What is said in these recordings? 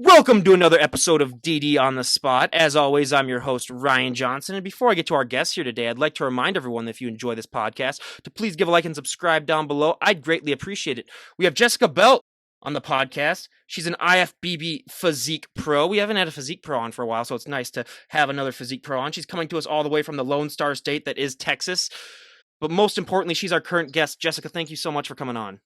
Welcome to another episode of DD on the Spot. As always, I'm your host, Ryan Johnson. And before I get to our guests here today, I'd like to remind everyone that if you enjoy this podcast, to please give a like and subscribe down below. I'd greatly appreciate it. We have Jessica Belt on the podcast. She's an IFBB Physique Pro. We haven't had a Physique Pro on for a while, so it's nice to have another Physique Pro on. She's coming to us all the way from the Lone Star State that is Texas. But most importantly, she's our current guest. Jessica, thank you so much for coming on.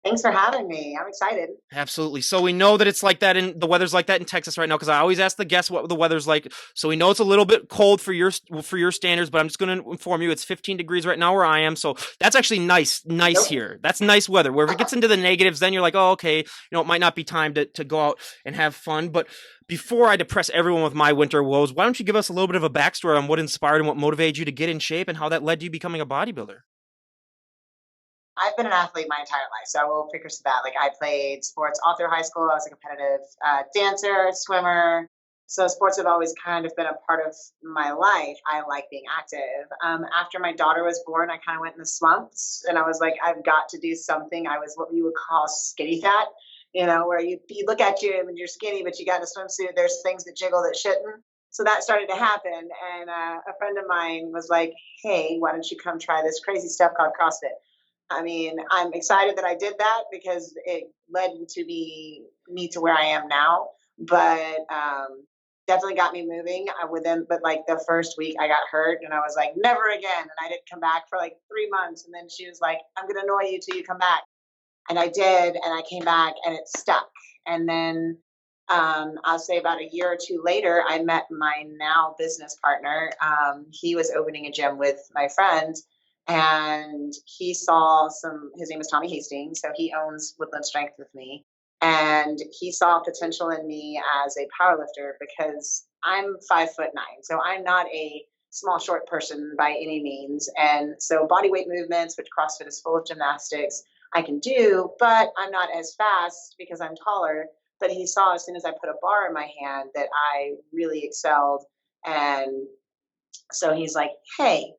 Thanks for having me. I'm excited. Absolutely. So we know that it's like that in the weather's like that in Texas right now, because I always ask the guests what the weather's like. So we know it's a little bit cold for your standards, but I'm just going to inform you it's 15 degrees right now where I am. So that's actually nice Nope. here. That's nice weather. Where if it gets into the negatives, then you're like, oh, okay, it might not be time to go out and have fun. But before I depress everyone with my winter woes, why don't you give us a little bit of a backstory on what inspired and what motivated you to get in shape and how that led to you becoming a bodybuilder? I've been an athlete my entire life, so I will figure that. Like, I played sports all through high school. I was a competitive dancer, swimmer. So sports have always kind of been a part of my life. I like being active. After my daughter was born, I kind of went in the slumps, and I was like, I've got to do something. I was what you would call skinny fat, where you look at you and you're skinny, but you got a swimsuit. There's things that jiggle that shouldn't. So that started to happen, and a friend of mine was like, hey, why don't you come try this crazy stuff called CrossFit? I mean, I'm excited that I did that because it led to me to where I am now. But definitely got me moving but like the first week I got hurt and I was like, never again. And I didn't come back for like 3 months. And then she was like, I'm going to annoy you till you come back. And I did. And I came back and it stuck. And then I'll say about a year or two later, I met my now business partner. He was opening a gym with my friend. And he saw his name is Tommy Hastings. So he owns Woodland Strength with me. And he saw potential in me as a powerlifter because I'm 5'9". So I'm not a small, short person by any means. And so body weight movements, which CrossFit is full of gymnastics, I can do, but I'm not as fast because I'm taller. But he saw as soon as I put a bar in my hand that I really excelled. And so he's like, hey,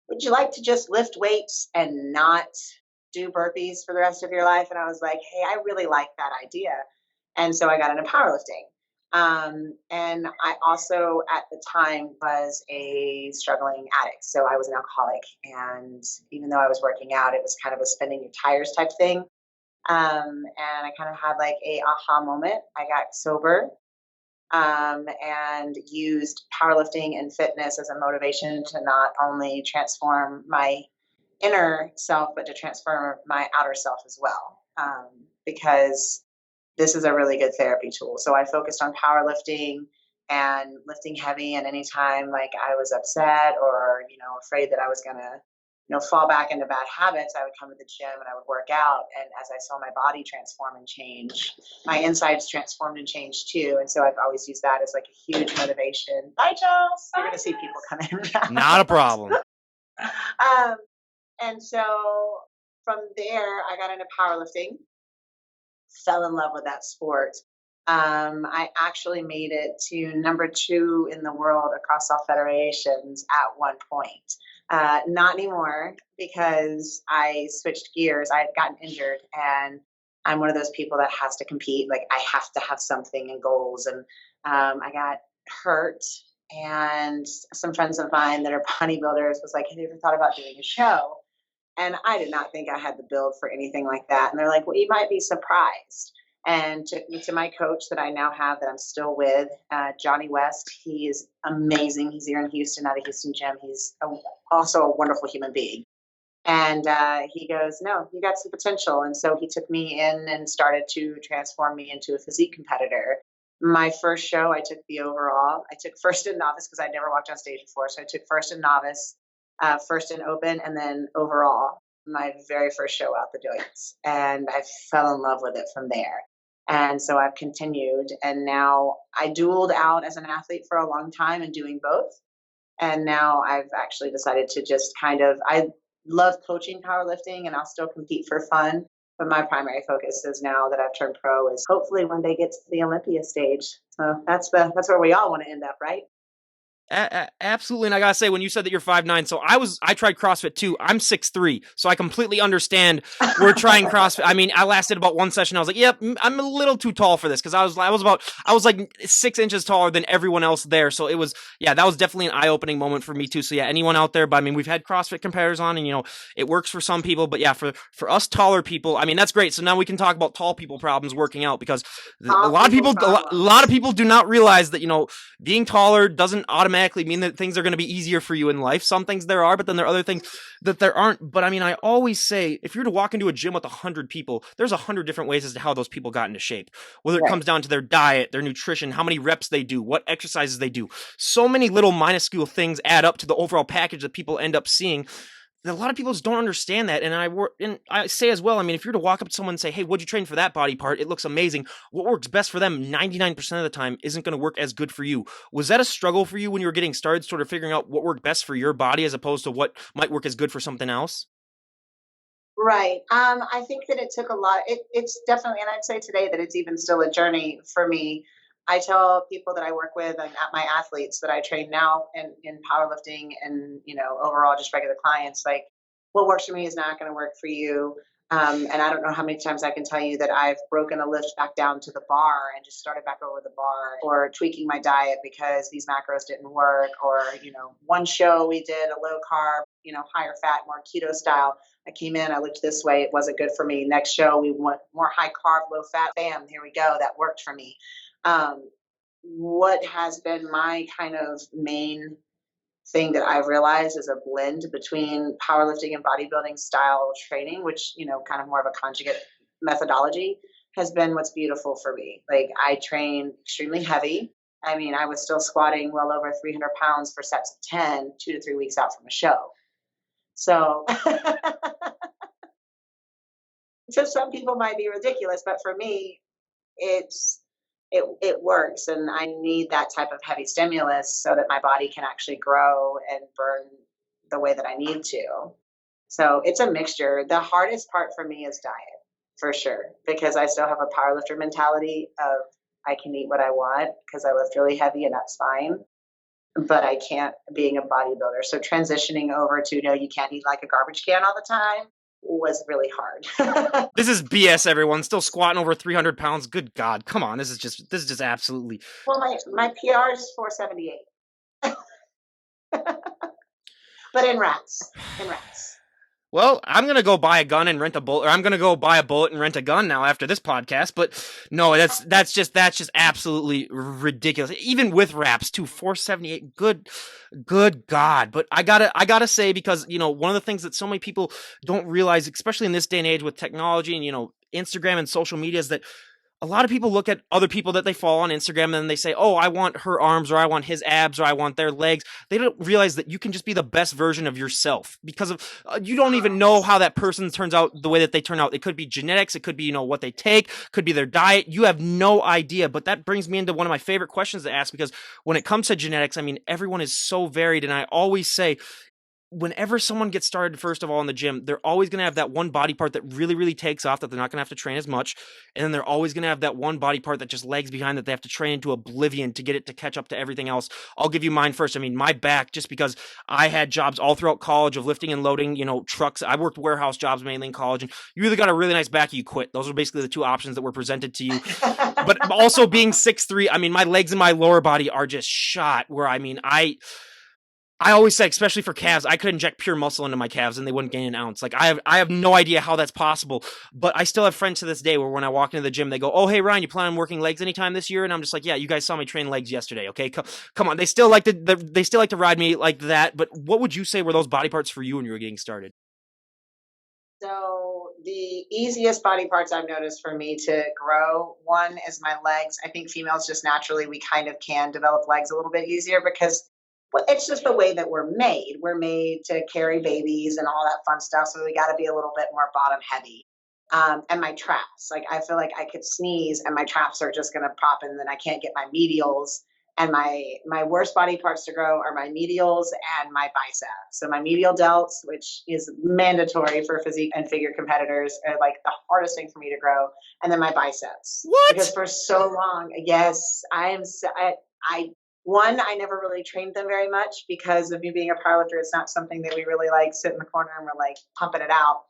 would you like to just lift weights and not do burpees for the rest of your life? And I was like, hey, I really like that idea. And so I got into powerlifting. And I also at the time was a struggling addict. So I was an alcoholic. And even though I was working out, it was kind of a spinning your tires type thing. And I kind of had like a aha moment. I got sober and used powerlifting and fitness as a motivation to not only transform my inner self, but to transform my outer self as well. Because this is a really good therapy tool. So I focused on powerlifting and lifting heavy. And anytime like I was upset or, afraid that I was going to fall back into bad habits, I would come to the gym and I would work out. And as I saw my body transform and change, my insides transformed and changed too. And so I've always used that as like a huge motivation. Bye, Charles. You're going to see people come in. Not a problem. And so from there, I got into powerlifting, fell in love with that sport. I actually made it to number 2 in the world across all federations at one point. Not anymore because I switched gears. I had gotten injured and I'm one of those people that has to compete. Like I have to have something and goals. And I got hurt and some friends of mine that are bodybuilders was like, have you ever thought about doing a show? And I did not think I had the build for anything like that. And they're like, well, you might be surprised. And took me to my coach that I now have that I'm still with, Johnny West. He is amazing. He's here in Houston at a Houston gym. He's also a wonderful human being. And he goes, no, you got some potential. And so he took me in and started to transform me into a physique competitor. My first show, I took the overall. I took first in novice because I'd never walked on stage before. So I took first in novice, first in open, and then overall. My very first show out the joints. And I fell in love with it from there. And so I've continued, and now I dueled out as an athlete for a long time and doing both. And now I've actually decided to just I love coaching powerlifting and I'll still compete for fun. But my primary focus is now that I've turned pro is hopefully one day get to the Olympia stage. So that's where we all want to end up, right? Absolutely, and I gotta say, when you said that you're 5'9", so I tried CrossFit too. I'm 6'3", so I completely understand. We're trying CrossFit. I mean, I lasted about one session. I was like, "Yep, I'm a little too tall for this," because I was like 6 inches taller than everyone else there. So it was, yeah, that was definitely an eye opening moment for me too. So yeah, anyone out there, but I mean, we've had CrossFit competitors on, and it works for some people, but yeah, for us taller people, I mean, that's great. So now we can talk about tall people problems working out, because a All lot of people people, a lot of problems. people do not realize that being taller doesn't automatically mean that things are going to be easier for you in life. Some things there are, but then there are other things that there aren't. But I mean, I always say, if you're to walk into a gym with 100 people, there's 100 different ways as to how those people got into shape. Whether it Right. comes down to their diet, their nutrition, how many reps they do, what exercises they do. So many little minuscule things add up to the overall package that people end up seeing. A lot of people just don't understand that, and I say as well. I mean, if you're to walk up to someone and say, "Hey, what'd you train for that body part? It looks amazing." What works best for them 99% of the time isn't going to work as good for you. Was that a struggle for you when you were getting started, sort of figuring out what worked best for your body as opposed to what might work as good for something else? Right. I think that it took a lot. It's definitely, and I'd say today that it's even still a journey for me. I tell people that I work with and at my athletes that I train now in powerlifting and overall just regular clients, like what works for me is not going to work for you. And I don't know how many times I can tell you that I've broken a lift back down to the bar and just started back over the bar, or tweaking my diet because these macros didn't work, or one show we did a low carb, higher fat, more keto style. I came in, I looked this way, it wasn't good for me. Next show, we went more high carb, low fat. Bam, here we go. That worked for me. Um, what has been my kind of main thing that I've realized is a blend between powerlifting and bodybuilding style training, which, kind of more of a conjugate methodology, has been what's beautiful for me. Like, I train extremely heavy. I mean, I was still squatting well over 300 pounds for sets of 10, 2 to 3 weeks out from a show. So to some people might be ridiculous, but for me, it's it works, and I need that type of heavy stimulus so that my body can actually grow and burn the way that I need to. So it's a mixture. The hardest part for me is diet, for sure, because I still have a powerlifter mentality of I can eat what I want because I lift really heavy and that's fine. But I can't being a bodybuilder. So transitioning over to no, you can't eat like a garbage can all the time was really hard. This is BS, everyone. Still squatting over 300 pounds. Good God. Come on. This is just absolutely. Well, my PR is 478, but in rats, in rats. Well, I'm gonna go buy a gun and rent a bullet, or I'm gonna go buy a bullet and rent a gun now after this podcast. But no, that's just absolutely ridiculous. Even with wraps too, 478. Good God. But I gotta say, because one of the things that so many people don't realize, especially in this day and age with technology and Instagram and social media, is that a lot of people look at other people that they follow on Instagram and then they say, "Oh, I want her arms, or I want his abs, or I want their legs." They don't realize that you can just be the best version of yourself, because of you don't even know Correct. how that person turns out the way that they turn out. It could be genetics, it could be what they take, could be their diet. You have no idea. But that brings me into one of my favorite questions to ask, because when it comes to genetics, I mean, everyone is so varied, and I always say, whenever someone gets started, first of all, in the gym, they're always going to have that one body part that really, really takes off, that they're not going to have to train as much. And then they're always going to have that one body part that just lags behind, that they have to train into oblivion to get it to catch up to everything else. I'll give you mine first. I mean, my back, just because I had jobs all throughout college of lifting and loading, trucks. I worked warehouse jobs mainly in college, and you either got a really nice back or you quit. Those are basically the two options that were presented to you. But also being 6'3", I mean, my legs and my lower body are just shot, where I mean, I always say, especially for calves, I could inject pure muscle into my calves and they wouldn't gain an ounce. Like, I have no idea how that's possible. But I still have friends to this day where when I walk into the gym, they go, "Oh, hey Ryan, you plan on working legs anytime this year?" And I'm just like, "Yeah, you guys saw me train legs yesterday. Okay, come on." They still like to ride me like that. But what would you say were those body parts for you when you were getting started? So the easiest body parts I've noticed for me to grow, one is my legs. I think females just naturally, we kind of can develop legs a little bit easier because, well, it's just the way that we're made. We're made to carry babies and all that fun stuff. So we got to be a little bit more bottom heavy. And my traps, like I feel like I could sneeze and my traps are just going to pop, and then I can't get my medials. And my worst body parts to grow are my medials and my biceps. So my medial delts, which is mandatory for physique and figure competitors, are like the hardest thing for me to grow. And then my biceps, because What? for so long, yes, I am. I one, I never really trained them very much because of me being a powerlifter. It's not something that we really like sit in the corner and we're like pumping it out.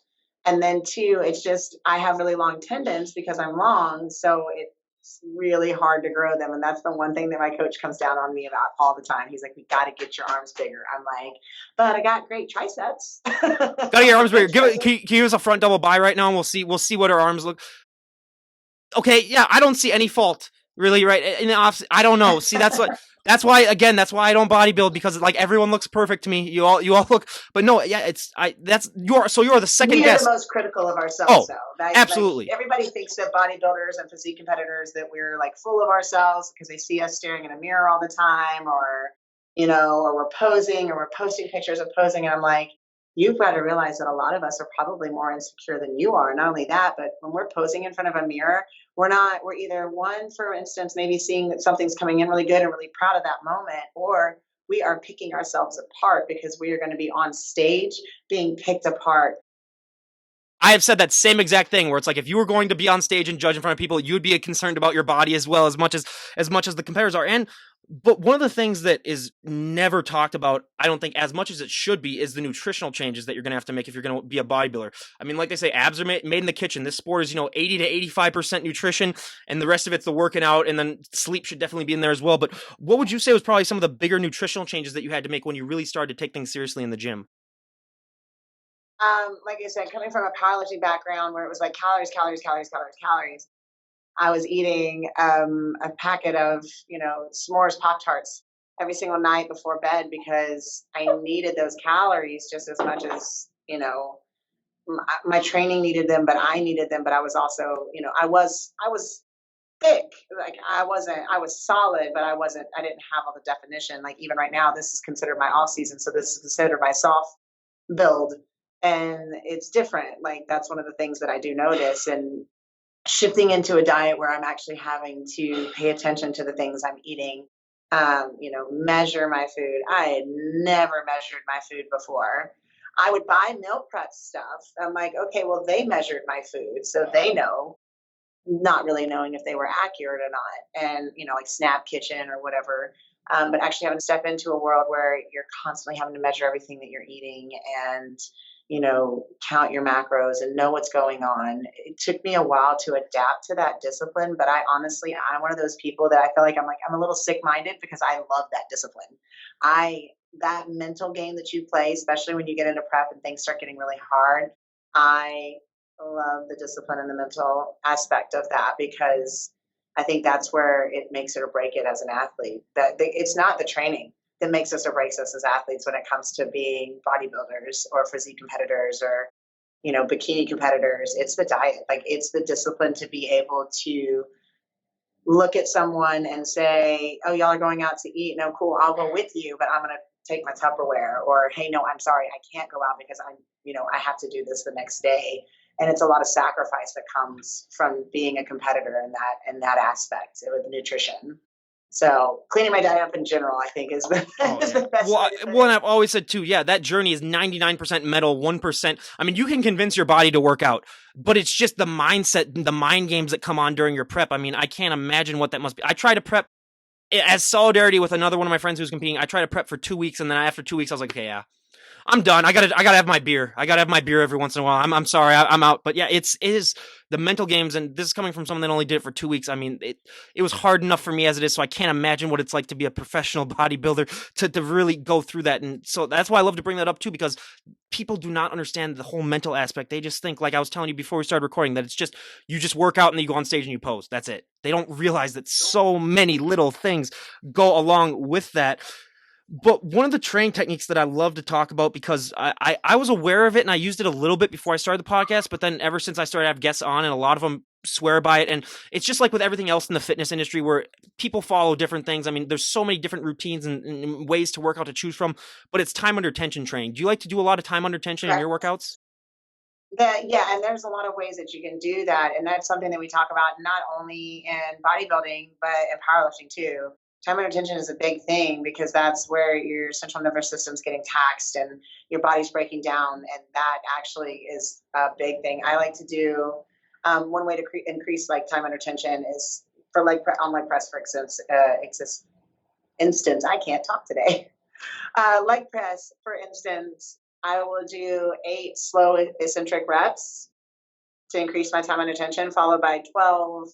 And then two, it's just I have really long tendons because I'm long, so it's really hard to grow them. And that's the one thing that my coach comes down on me about all the time. He's like, "We got to get your arms bigger." I'm like, "But I got great triceps." Gotta get your arms bigger. Can you give us a front double bi right now, and we'll see what our arms look. Okay, yeah, I don't see any fault really, right? In the off, I don't know. See, that's why again, that's why I don't bodybuild, because like everyone looks perfect to me. You all look, but no, yeah, that's you're the second We are the guest. most critical of ourselves, Oh, though. Like absolutely. everybody thinks that bodybuilders and physique competitors that we're like full of ourselves because they see us staring in a mirror all the time, or or we're posing, or we're posting pictures of posing, and I'm like, you've got to realize that a lot of us are probably more insecure than you are. Not only that, but when we're posing in front of a mirror, we're not. We're either one, for instance, maybe seeing that something's coming in really good and really proud of that moment, or we are picking ourselves apart because we are going to be on stage being picked apart. I have said that same exact thing where it's like if you were going to be on stage and judge in front of people, you'd be concerned about your body as well as much as the competitors are. And but one of the things that is never talked about, I don't think as much as it should be, is the nutritional changes that you're going to have to make if you're going to be a bodybuilder. I mean, like they say, abs are made in the kitchen. This sport is 80 to 85% nutrition, and the rest of it's the working out, and then sleep should definitely be in there as well. But what would you say was probably some of the bigger nutritional changes that you had to make when you really started to take things seriously in the gym? Like I said, coming from a powerlifting background where it was like calories, calories, calories, calories, calories, I was eating a packet of, s'mores Pop Tarts every single night before bed because I needed those calories just as much as, my training needed them, but I needed them. But I was also, I was thick. Like I was solid, but I didn't have all the definition. Like even right now, this is considered my off season. So this is considered my soft build, and it's different. Like that's one of the things that I do notice. And shifting into a diet where I'm actually having to pay attention to the things I'm eating, measure my food. I had never measured my food before. I would buy meal prep stuff. I'm like, okay, well, they measured my food, so they know, not really knowing if they were accurate or not. And, like Snap Kitchen or whatever. But actually having to step into a world where you're constantly having to measure everything that you're eating and, count your macros and know what's going on. It took me a while to adapt to that discipline, but I'm one of those people that I feel like I'm a little sick minded because I love that discipline. That mental game that you play, especially when you get into prep and things start getting really hard. I love the discipline and the mental aspect of that because I think that's where it makes it or break it as an athlete. It's not the training that makes us or breaks us as athletes when it comes to being bodybuilders or physique competitors or bikini competitors. It's the diet. Like it's the discipline to be able to look at someone and say, "Oh, y'all are going out to eat. No, cool. I'll go with you, but I'm gonna take my Tupperware." Or, "Hey, no, I'm sorry, I can't go out because I have to do this the next day." And it's a lot of sacrifice that comes from being a competitor in that aspect with nutrition. So cleaning my diet up in general, I think, is the, is the best way to say Well, and it. I've always said too, yeah, that journey is 99% mental, 1%. I mean, you can convince your body to work out, but it's just the mindset, the mind games that come on during your prep. I mean, I can't imagine what that must be. I try to prep as solidarity with another one of my friends who's competing. I try to prep for 2 weeks, and then after 2 weeks, I was like, okay, yeah, I'm done. I gotta have my beer. I gotta have my beer every once in a while. I'm sorry. I'm out. But yeah, it is the mental games, and this is coming from someone that only did it for 2 weeks. I mean, it was hard enough for me as it is, so I can't imagine what it's like to be a professional bodybuilder to really go through that. And so that's why I love to bring that up too, because people do not understand the whole mental aspect. They just think, like I was telling you before we started recording, that it's just you just work out and then you go on stage and you pose. That's it. They don't realize that so many little things go along with that. But one of the training techniques that I love to talk about, because I was aware of it and I used it a little bit before I started the podcast, but then ever since I started to have guests on, and a lot of them swear by it. And it's just like with everything else in the fitness industry where people follow different things. I mean, there's so many different routines and ways to work out to choose from, but it's time under tension training. Do you like to do a lot of time under tension in your Correct. workouts? Yeah, and there's a lot of ways that you can do that, and that's something that we talk about not only in bodybuilding but in powerlifting too. Time under tension is a big thing because that's where your central nervous system's getting taxed and your body's breaking down, and that actually is a big thing. I like to do one way to increase like time under tension is for on leg press, for instance. instance, I can't talk today. Leg press, for instance, I will do 8 slow eccentric reps to increase my time and attention, followed by 12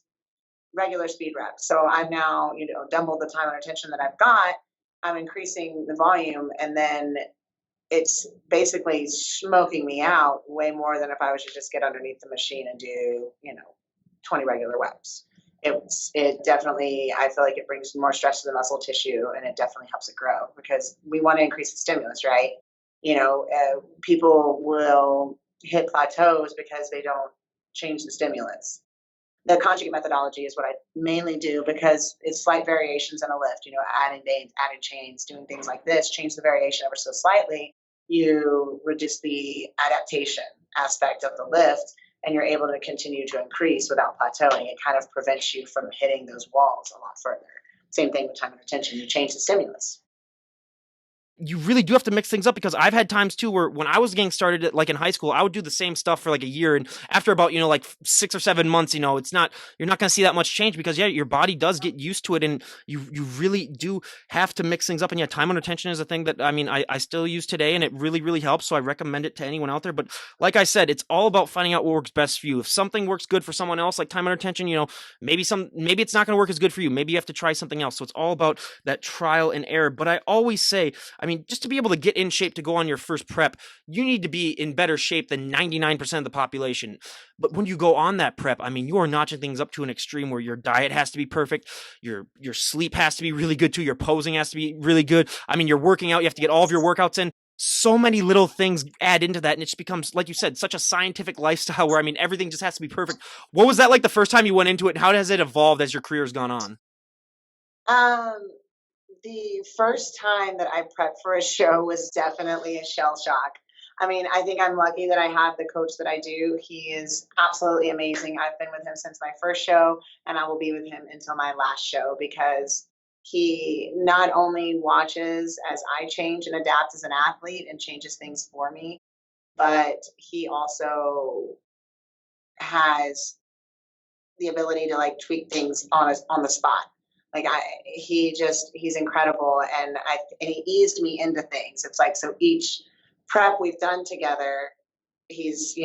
regular speed reps. So I've now, doubled the time and attention that I've got. I'm increasing the volume, and then it's basically smoking me out way more than if I was to just get underneath the machine and do, 20 regular reps. It definitely, I feel like it brings more stress to the muscle tissue, and it definitely helps it grow because we want to increase the stimulus, right? People will hit plateaus because they don't change the stimulus. The conjugate methodology is what I mainly do because it's slight variations in a lift, adding bands, adding chains, doing things like this, change the variation ever so slightly. You reduce the adaptation aspect of the lift, and you're able to continue to increase without plateauing. It kind of prevents you from hitting those walls a lot further. Same thing with time and attention. You change the stimulus. You really do have to mix things up because I've had times too where when I was getting started, like in high school, I would do the same stuff for like a year, and after about like 6 or 7 months, it's not you're not going to see that much change because your body does get used to it, and you really do have to mix things up. And yeah, time under tension is a thing that I still use today, and it really helps. So I recommend it to anyone out there. But like I said, it's all about finding out what works best for you. If something works good for someone else, like time under tension, maybe it's not going to work as good for you. Maybe you have to try something else. So it's all about that trial and error. But I always say, just to be able to get in shape to go on your first prep, you need to be in better shape than 99% of the population. But when you go on that prep, you are notching things up to an extreme where your diet has to be perfect, your sleep has to be really good too, your posing has to be really good. You're working out, you have to get all of your workouts in. So many little things add into that, and it just becomes, like you said, such a scientific lifestyle where everything just has to be perfect. What was that like the first time you went into it, and how has it evolved as your career has gone on? The first time that I prepped for a show was definitely a shell shock. I think I'm lucky that I have the coach that I do. He is absolutely amazing. I've been with him since my first show, and I will be with him until my last show because he not only watches as I change and adapt as an athlete and changes things for me, but he also has the ability to like tweak things on the spot. He's incredible, and he eased me into things. It's like, so each prep we've done together, he's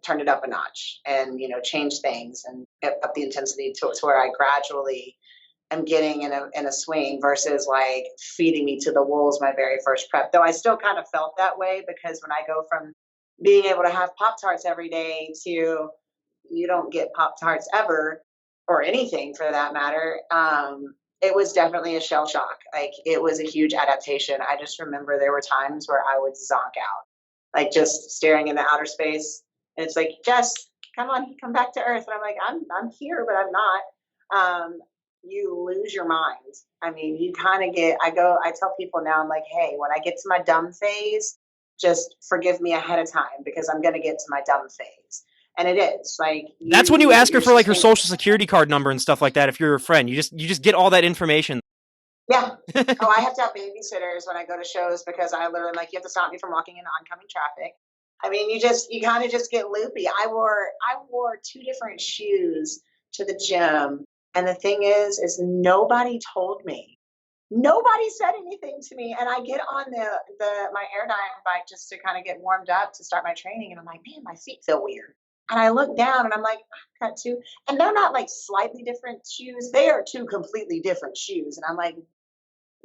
turned it up a notch and changed things and up the intensity to where I gradually am getting in a swing versus like feeding me to the wolves my very first prep. Though I still kind of felt that way because when I go from being able to have Pop Tarts every day to you don't get Pop Tarts ever, or anything for that matter. It was definitely a shell shock. Like, it was a huge adaptation. I just remember there were times where I would zonk out, like just staring into outer space. And it's like, Jess, come on, come back to Earth. And I'm like, I'm here, but I'm not. You lose your mind. You kind of I tell people now, I'm like, hey, when I get to my dumb phase, just forgive me ahead of time because I'm going to get to my dumb phase. And it is like that's when you ask her for like her social security card number and stuff like that. If you're a friend, you just get all that information. Yeah. Oh, I have to have babysitters when I go to shows because I literally you have to stop me from walking into oncoming traffic. You kind of just get loopy. I wore 2 different shoes to the gym, and the thing is nobody told me. Nobody said anything to me, and I get on my Airdyne bike just to kind of get warmed up to start my training, and I'm like, man, my feet feel weird. And I look down, and I'm like, I've got 2, and they're not like slightly different shoes. They are 2 completely different shoes, and I'm like,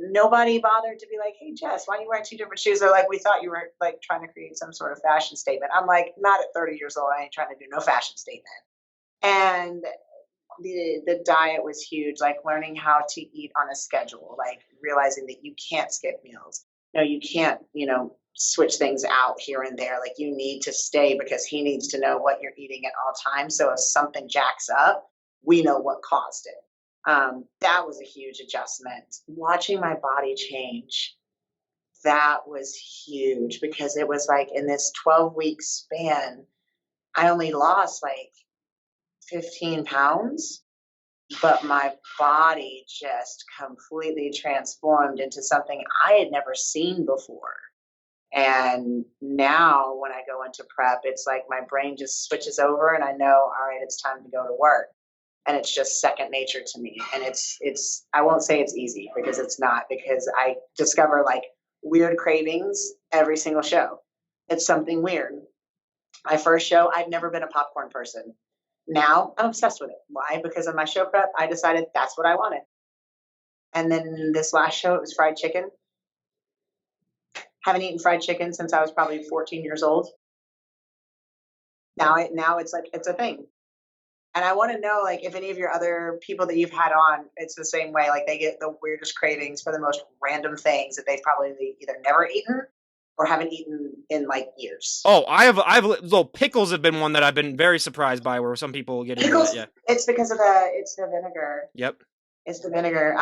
nobody bothered to be like, hey, Jess, why are you wearing 2 different shoes? They're like, we thought you were like trying to create some sort of fashion statement. I'm like, not at 30 years old. I ain't trying to do no fashion statement. And the diet was huge, like learning how to eat on a schedule, like realizing that you can't skip meals. No, you can't, switch things out here and there. Like, you need to stay because he needs to know what you're eating at all times. So if something jacks up, we know what caused it. That was a huge adjustment. Watching my body change, that was huge because it was like in this 12-week span, I only lost like 15 pounds, but my body just completely transformed into something I had never seen before. And now when I go into prep, it's like my brain just switches over and I know, all right, it's time to go to work. and it's just second nature to me. And it's I won't say it's easy, because it's not, because I discover like weird cravings every single show. It's something weird. My first show, I'd never been a popcorn person. Now I'm obsessed with it. Why? Because of my show prep, I decided that's what I wanted. And then this last show, it was fried chicken. Haven't eaten fried chicken since I was probably 14 years old. Now it's like, it's a thing. And I want to know, like, if any of your other people that you've had on, it's the same way. Like, they get the weirdest cravings for the most random things that they've probably either never eaten or haven't eaten in like years. Oh, well, pickles have been one that I've been very surprised by, where some people get into Pickles, it. Yeah. it's because of it's the vinegar. Yep. It's the vinegar.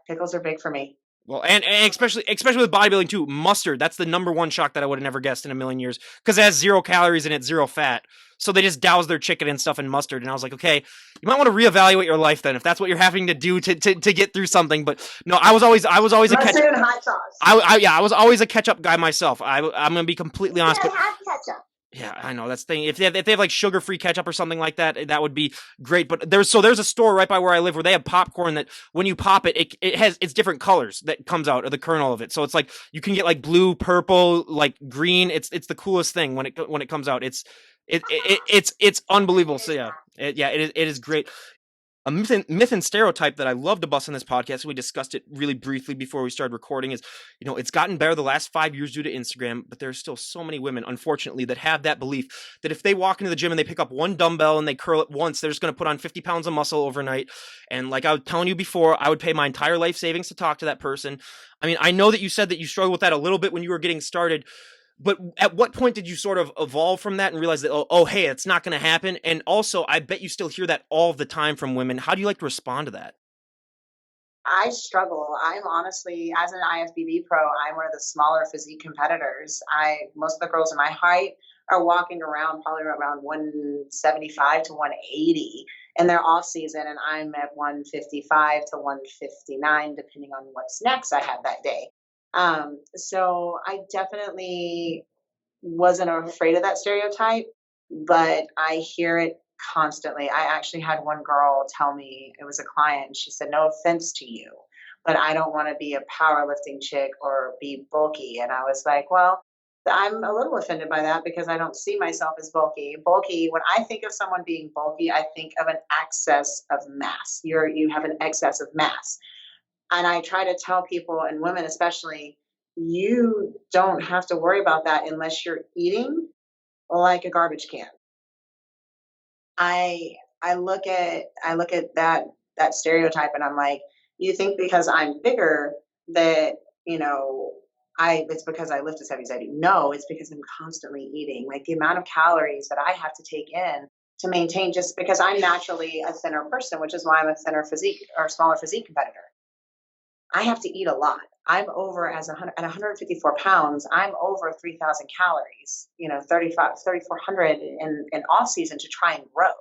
Pickles are big for me. Well, and especially with bodybuilding too, mustard. That's the number one shock that I would have never guessed in a million years, because it has 0 calories and it's 0 fat. So they just douse their chicken and stuff in mustard, and I was like, okay, you might want to reevaluate your life then, if that's what you're having to do to get through something. But no, I was always a ketchup. And hot sauce. I was always a ketchup guy myself. I'm gonna be completely honest. Yeah, have ketchup. Yeah, I know, that's the thing. If they have like sugar-free ketchup or something like that, that would be great. But there's a store right by where I live where they have popcorn that when you pop it's different colors that comes out of the kernel of it. So it's like you can get like blue, purple, like green. It's the coolest thing when it comes out. It's unbelievable. So yeah, it is great. A myth and stereotype that I love to bust on this podcast, we discussed it really briefly before we started recording, is, it's gotten better the last 5 years due to Instagram, but there's still so many women, unfortunately, that have that belief that if they walk into the gym and they pick up one dumbbell and they curl it once, they're just going to put on 50 pounds of muscle overnight. And like I was telling you before, I would pay my entire life savings to talk to that person. I mean, I know that you said that you struggled with that a little bit when you were getting started, but at what point did you sort of evolve from that and realize that, oh, hey, it's not going to happen? And also, I bet you still hear that all the time from women. How do you like to respond to that? I struggle. I'm honestly, as an IFBB pro, I'm one of the smaller physique competitors. Most of the girls in my height are walking around probably around 175 to 180 in their off season, and I'm at 155 to 159, depending on what snacks I have that day. So I definitely wasn't afraid of that stereotype, but I hear it constantly. I actually had one girl tell me, it was a client, she said, no offense to you, but I don't want to be a powerlifting chick or be bulky. And I was like, well, I'm a little offended by that, because I don't see myself as bulky. When I think of someone being bulky, I think of an excess of mass. You have an excess of mass. And I try to tell people, and women especially, you don't have to worry about that unless you're eating like a garbage can. I look at that stereotype, and I'm like, you think because I'm bigger that, it's because I lift as heavy as I do. No, it's because I'm constantly eating. Like, the amount of calories that I have to take in to maintain, just because I'm naturally a thinner person, which is why I'm a thinner physique or smaller physique competitor. I have to eat a lot. I'm over at 154 pounds, I'm over 3,000 calories, 3,400 in off season to try and grow.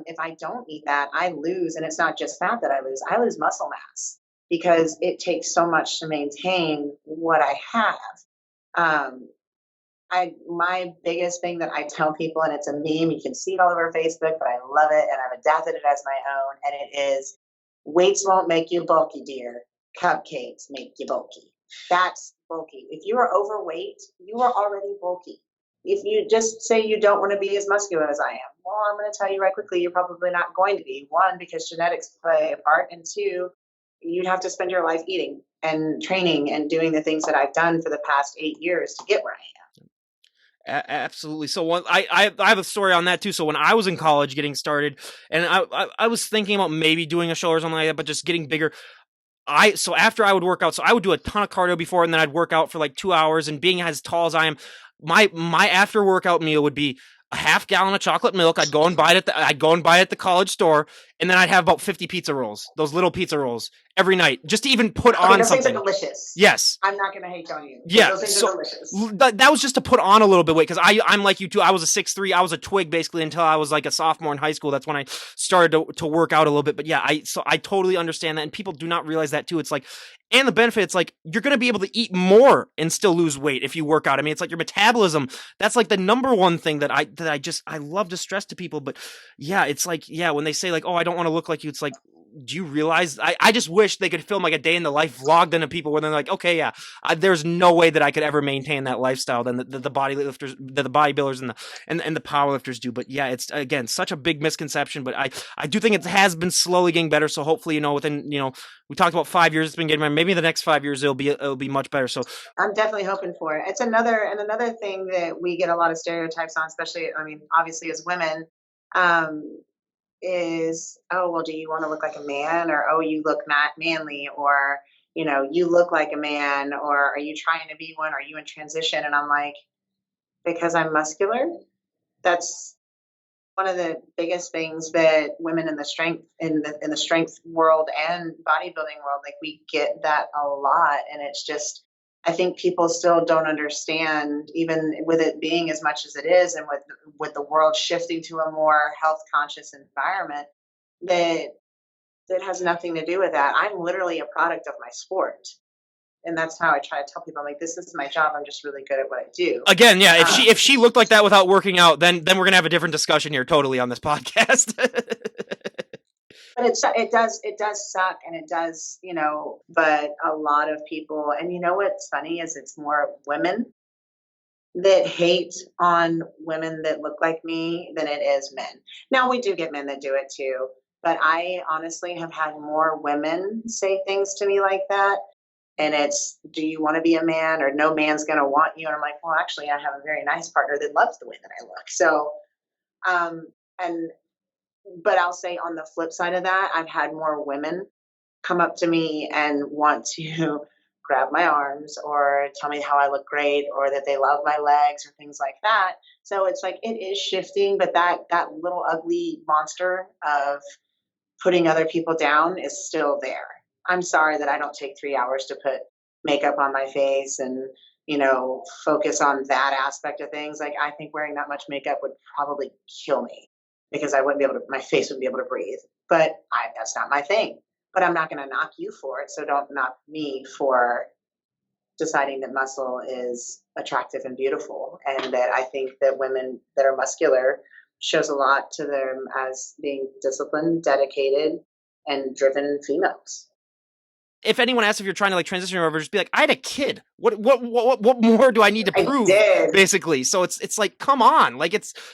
If I don't eat that, I lose. And it's not just fat that I lose muscle mass, because it takes so much to maintain what I have. My biggest thing that I tell people, and it's a meme, you can see it all over Facebook, but I love it, and I've adapted it as my own, and it is, weights won't make you bulky, dear. Cupcakes make you bulky. That's bulky. If you are overweight, you are already bulky. If you just say you don't want to be as muscular as I am, well, I'm going to tell you right quickly, you're probably not going to be. One, because genetics play a part, and two, you'd have to spend your life eating and training and doing the things that I've done for the past 8 years to get where I am. Absolutely. So I have a story on that too. So when I was in college getting started, and I was thinking about maybe doing a show or something like that, but just getting bigger. So after I would work out, so I would do a ton of cardio before, and then I'd work out for like 2 hours. And being as tall as I am, my after workout meal would be a half gallon of chocolate milk. I'd go and buy it at the college store, and then I'd have about 50 pizza rolls, those little pizza rolls, every night, just to even put on those something. Things are delicious. Yes, I'm not gonna hate on you. Yeah, those things are delicious. That was just to put on a little bit of weight, because I'm like you too. I was a 6'3", I was a twig basically until I was like a sophomore in high school. That's when I started to work out a little bit. But yeah, I totally understand that, and people do not realize that too. It's like, and the benefit, it's like you're going to be able to eat more and still lose weight if you work out. I mean, it's like your metabolism. That's like the number one thing that that I love to stress to people. But yeah, it's like, yeah, when they say like, oh, I don't want to look like you, it's like, do you realize I just wish they could film like a day in the life vlogged into people where they're like, okay, yeah, there's no way that I could ever maintain that lifestyle than the bodylifters, the bodybuilders and the powerlifters do. But yeah, it's again such a big misconception. But I do think it has been slowly getting better. So hopefully, within, we talked about 5 years, it's been getting better. Maybe the next 5 years it'll be much better. So I'm definitely hoping for it. It's another thing that we get a lot of stereotypes on, especially, I mean, obviously as women, um, is, oh, well, do you want to look like a man, or oh, you look not manly, or you look like a man, or are you trying to be one? Are you in transition? And I'm like, because I'm muscular. That's one of the biggest things that women in the strength world and bodybuilding world, like, we get that a lot. And it's just, I think people still don't understand, even with it being as much as it is, and with the world shifting to a more health conscious environment, that has nothing to do with that. I'm literally a product of my sport. And that's how I try to tell people, I'm like, this is my job. I'm just really good at what I do. again, yeah, if she looked like that without working out, then we're gonna have a different discussion here, totally, on this podcast. But it does suck, and it does, but a lot of people, and what's funny is it's more women that hate on women that look like me than it is men. Now, we do get men that do it too, but I honestly have had more women say things to me like that. And it's, do you want to be a man, or no man's going to want you? And I'm like, well, actually, I have a very nice partner that loves the way that I look. So, and but I'll say, on the flip side of that, I've had more women come up to me and want to grab my arms or tell me how I look great, or that they love my legs or things like that. So it's like, it is shifting, but that little ugly monster of putting other people down is still there. I'm sorry that I don't take 3 hours to put makeup on my face and, focus on that aspect of things. Like, I think wearing that much makeup would probably kill me, because my face wouldn't be able to breathe. But that's not my thing. But I'm not going to knock you for it. So don't knock me for deciding that muscle is attractive and beautiful. And that I think that women that are muscular shows a lot to them as being disciplined, dedicated, and driven females. If anyone asks if you're trying to like transition or whatever, just be like, I had a kid. What more do I need to prove? Basically. So it's like, come on. Like,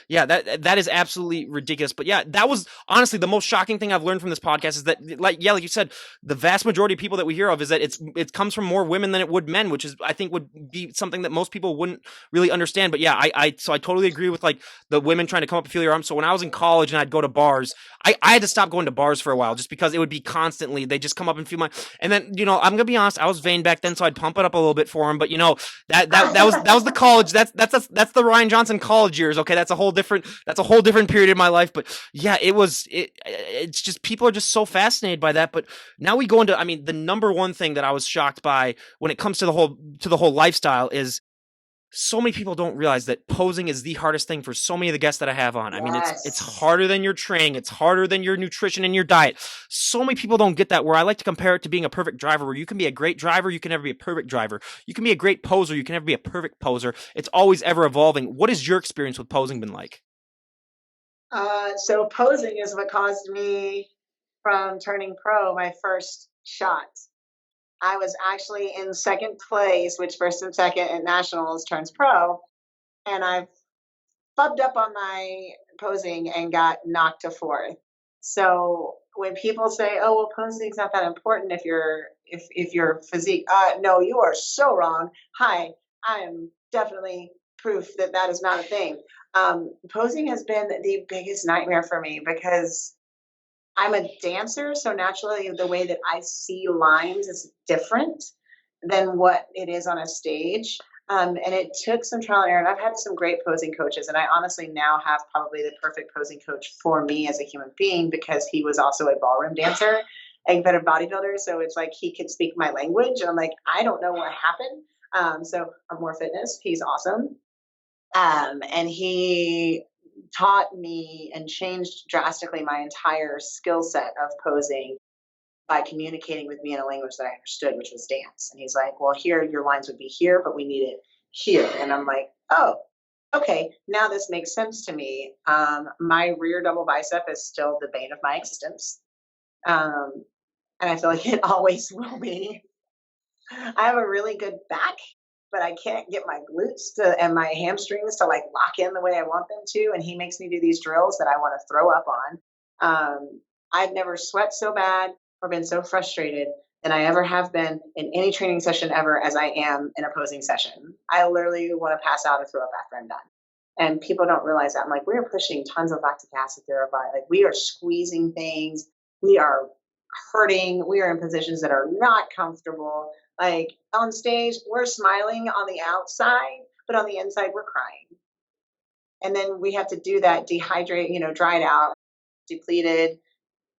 that is absolutely ridiculous. But yeah, that was honestly the most shocking thing I've learned from this podcast, is that, like you said, the vast majority of people that we hear of is that it comes from more women than it would men, which is, I think, would be something that most people wouldn't really understand. But yeah, so I totally agree with like the women trying to come up and feel your arms. So when I was in college and I'd go to bars, I had to stop going to bars for a while, just because it would be constantly, they just come up and feel and then, I'm gonna be honest, I was vain back then, so I'd pump it up a little bit for him. But that was the college. That's the Ryan Johnson college years. Okay, that's a whole different period in my life. But yeah, it's just, people are just so fascinated by that. But now we go into, I mean, the number one thing that I was shocked by when it comes to the whole lifestyle is, so many people don't realize that posing is the hardest thing for so many of the guests that I have on. I mean, it's harder than your training. It's harder than your nutrition and your diet. So many people don't get that, where I like to compare it to being a perfect driver, where you can be a great driver, you can never be a perfect driver. You can be a great poser, you can never be a perfect poser. It's always ever evolving. What has your experience with posing been like? So posing is what caused me from turning pro my first shot. I was actually in second place, which first and second at nationals turns pro, and I fubbed up on my posing and got knocked to fourth. So when people say, "Oh, well, posing's not that important if your physique," no, you are so wrong. Hi, I am definitely proof that that is not a thing. Posing has been the biggest nightmare for me, because I'm a dancer, so naturally the way that I see lines is different than what it is on a stage. And it took some trial and error. And I've had some great posing coaches, and I honestly now have probably the perfect posing coach for me as a human being, because he was also a ballroom dancer and better bodybuilder. So it's like he could speak my language. And I'm like, I don't know what happened. So I'm more fitness. He's awesome. And he taught me and changed drastically my entire skill set of posing by communicating with me in a language that I understood, which was dance. And he's like, well, here, your lines would be here, but we need it here. And I'm like, oh, okay, now this makes sense to me. My rear double bicep is still the bane of my existence. Um, and I feel like it always will be. I have a really good back, but I can't get my glutes to and my hamstrings to like lock in the way I want them to. And he makes me do these drills that I want to throw up on. I've never sweat so bad or been so frustrated than I ever have been in any training session ever as I am in a posing session. I literally want to pass out or throw up after I'm done. And people don't realize that. I'm like, we're pushing tons of lactic acid through our body. Like we are squeezing things. We are hurting. We are in positions that are not comfortable. Like on stage, we're smiling on the outside, but on the inside, we're crying. And then we have to do that, dehydrate, dried out, depleted,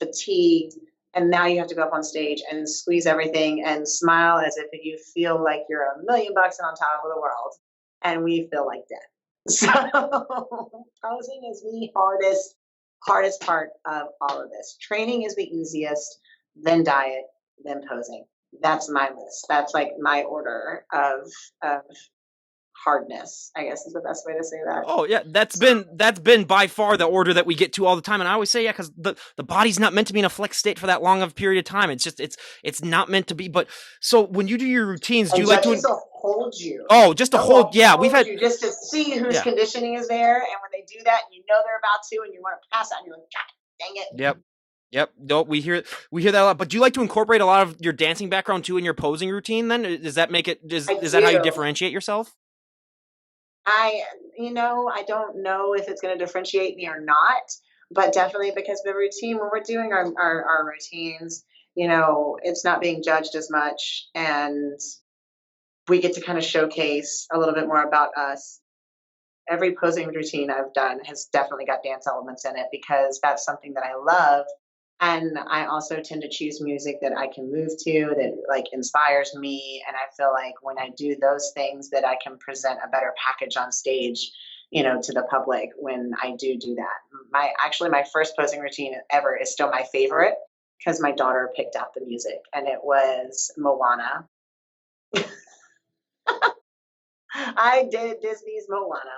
fatigued. And now you have to go up on stage and squeeze everything and smile as if you feel like you're $1,000,000 and on top of the world. And we feel like dead. So posing is the hardest part of all of this. Training is the easiest, then diet, then posing. That's my list. That's like my order of hardness, I guess is the best way to say that. Oh yeah, that's been by far the order that we get to all the time, and I always say, yeah, because the body's not meant to be in a flex state for that long of a period of time. It's just it's not meant to be. But so when you do your routines, do And you like judges doing? will hold you. Oh, just to They hold. will Yeah, we've hold had. you just to see whose Yeah. conditioning is there. And when they do that, you know they're about to, and you want to pass out, and you're like, God dang it. Yep. Yep. No, we hear that a lot. But do you like to incorporate a lot of your dancing background too in your posing routine? Then does that make it? I Is that how you do. differentiate yourself? I, I don't know if it's going to differentiate me or not, but definitely because the routine, when we're doing our routines, it's not being judged as much. And we get to kind of showcase a little bit more about us. Every posing routine I've done has definitely got dance elements in it because that's something that I love. And I also tend to choose music that I can move to that like inspires me. And I feel like when I do those things that I can present a better package on stage, to the public when I do that. My first posing routine ever is still my favorite because my daughter picked out the music and it was Moana. I did Disney's Moana.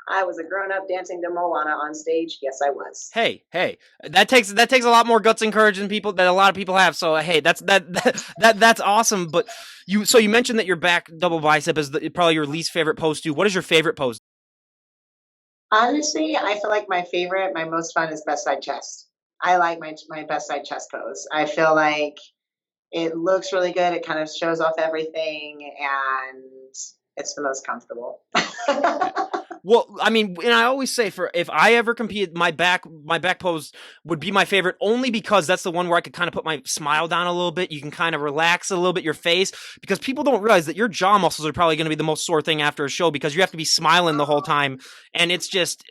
I was a grown up dancing to Moana on stage. Yes, I was. Hey, that takes a lot more guts and courage than people that a lot of people have. So hey, that's awesome. But you mentioned that your back double bicep is probably your least favorite pose too. What is your favorite pose? Honestly, I feel like my most fun is best side chest. I like my best side chest pose. I feel like it looks really good. It kind of shows off everything, and it's the most comfortable. Well, I mean, and I always say for if I ever compete, my back pose would be my favorite only because that's the one where I could kind of put my smile down a little bit. You can kind of relax a little bit your face because people don't realize that your jaw muscles are probably going to be the most sore thing after a show because you have to be smiling the whole time, and it's just.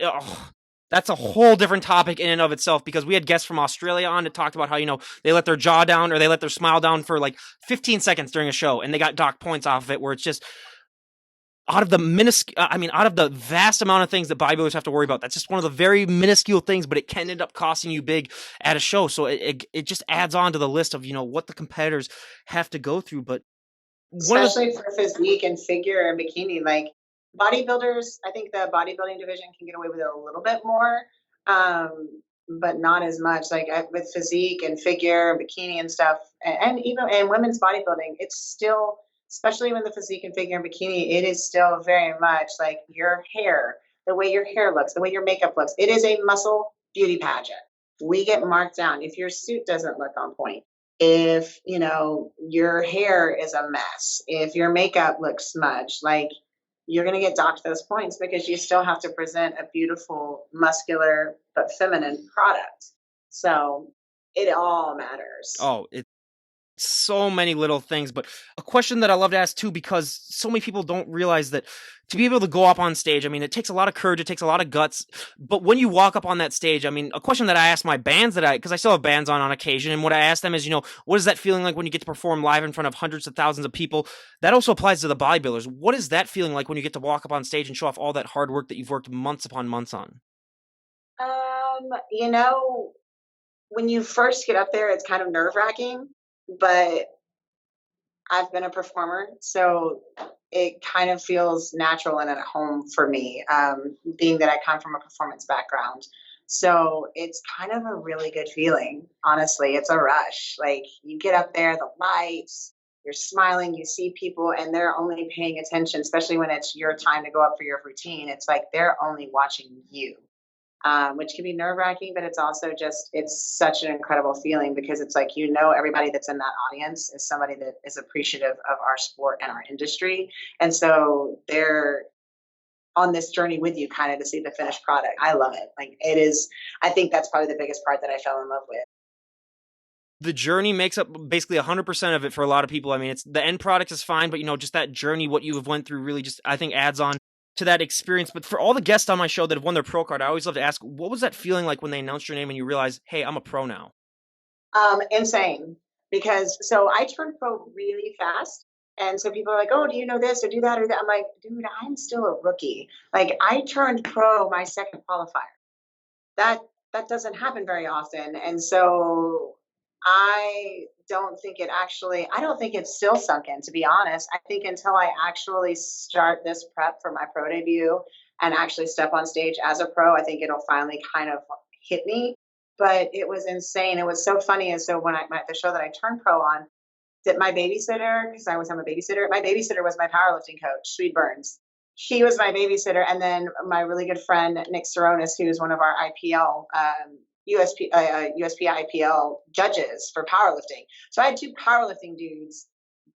That's a whole different topic in and of itself because we had guests from Australia on that talked about how, they let their jaw down or they let their smile down for like 15 seconds during a show and they got docked points off of it where it's just out of the vast amount of things that bodybuilders have to worry about, that's just one of the very minuscule things, but it can end up costing you big at a show. So it just adds on to the list of, what the competitors have to go through. But one of the, Especially for physique and figure and bikini. Like bodybuilders, I think the bodybuilding division can get away with it a little bit more, but not as much. Like with physique and figure and bikini and stuff, and even and women's bodybuilding, it's still, especially when the physique and figure and bikini, it is still very much like your hair, the way your hair looks, the way your makeup looks. It is a muscle beauty pageant. We get marked down if your suit doesn't look on point, if your hair is a mess, if your makeup looks smudged, like you're going to get docked those points because you still have to present a beautiful muscular but feminine product. So it all matters. oh, so many little things, but a question that I love to ask too, because so many people don't realize that to be able to go up on stage, I mean, it takes a lot of courage, it takes a lot of guts. But when you walk up on that stage, I mean, a question that I ask my bands because I still have bands on occasion, and what I ask them is, what is that feeling like when you get to perform live in front of hundreds of thousands of people? That also applies to the bodybuilders. What is that feeling like when you get to walk up on stage and show off all that hard work that you've worked months upon months on? Um, you know, when you first get up there, it's kind of nerve wracking, but I've been a performer, so it kind of feels natural and at home for me, being that I come from a performance background. So it's kind of a really good feeling. Honestly, it's a rush. Like you get up there, the lights, you're smiling, you see people, and they're only paying attention, especially when it's your time to go up for your routine. It's like they're only watching you, which can be nerve wracking, but it's also just, it's such an incredible feeling because it's like, everybody that's in that audience is somebody that is appreciative of our sport and our industry. And so they're on this journey with you kind of to see the finished product. I love it. Like it is, I think that's probably the biggest part that I fell in love with. The journey makes up basically 100% of it for a lot of people. I mean, it's the end product is fine, but just that journey, what you have went through really just, I think, adds on to that experience. But for all the guests on my show that have won their pro card, I always love to ask, what was that feeling like when they announced your name and you realized, hey, I'm a pro now? Insane. Because so I turned pro really fast. And so people are like, oh, do you know this or do that or that? I'm like, dude, I'm still a rookie. Like I turned pro my second qualifier. That that doesn't happen very often. And so I don't think it's still sunk in, to be honest. I think until I actually start this prep for my pro debut and actually step on stage as a pro, I think it'll finally kind of hit me. But it was insane. It was so funny. And so when the show that I turned pro on, that my babysitter, because I'm a babysitter, my babysitter was my powerlifting coach, Sweet Burns. He was my babysitter. And then my really good friend, Nick Saronis, who's one of our IPL, USP IPL judges for powerlifting. So I had two powerlifting dudes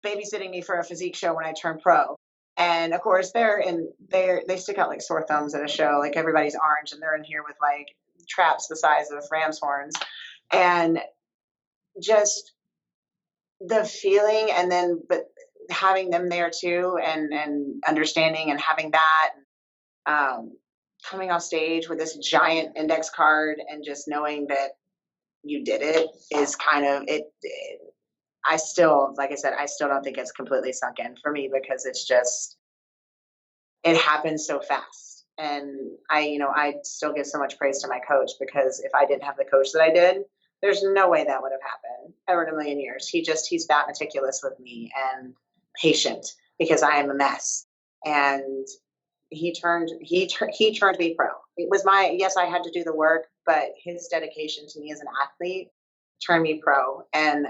babysitting me for a physique show when I turned pro. And of course, they stick out like sore thumbs at a show. Like everybody's orange, and they're in here with like traps the size of ram's horns, and just the feeling, and then but having them there too, and understanding and having that, coming off stage with this giant index card and just knowing that you did it is kind of it. I still, like I said, I still don't think it's completely sunk in for me because it's just, it happens so fast. And I still give so much praise to my coach because if I didn't have the coach that I did, there's no way that would have happened ever in a million years. He's that meticulous with me and patient because I am a mess. And he turned me pro. It was yes, I had to do the work, but his dedication to me as an athlete turned me pro. And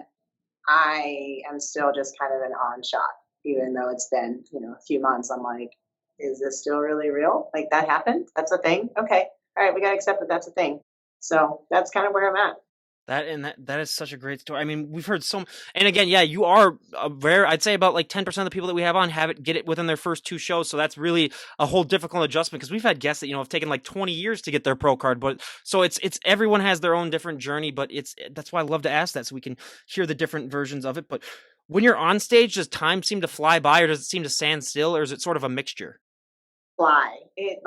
I am still just kind of in awe and shock, even though it's been, a few months. I'm like, is this still really real? Like that happened? That's a thing? Okay. All right, we gotta accept that that's a thing. So that's kind of where I'm at. That is such a great story. I mean, we've heard and again, yeah, you are a rare. I'd say about like 10% of the people that we have on get it within their first two shows. So that's really a whole difficult adjustment because we've had guests that have taken like 20 years to get their pro card. But so it's everyone has their own different journey. But that's why I love to ask that so we can hear the different versions of it. But when you're on stage, does time seem to fly by, or does it seem to stand still, or is it sort of a mixture? Fly. It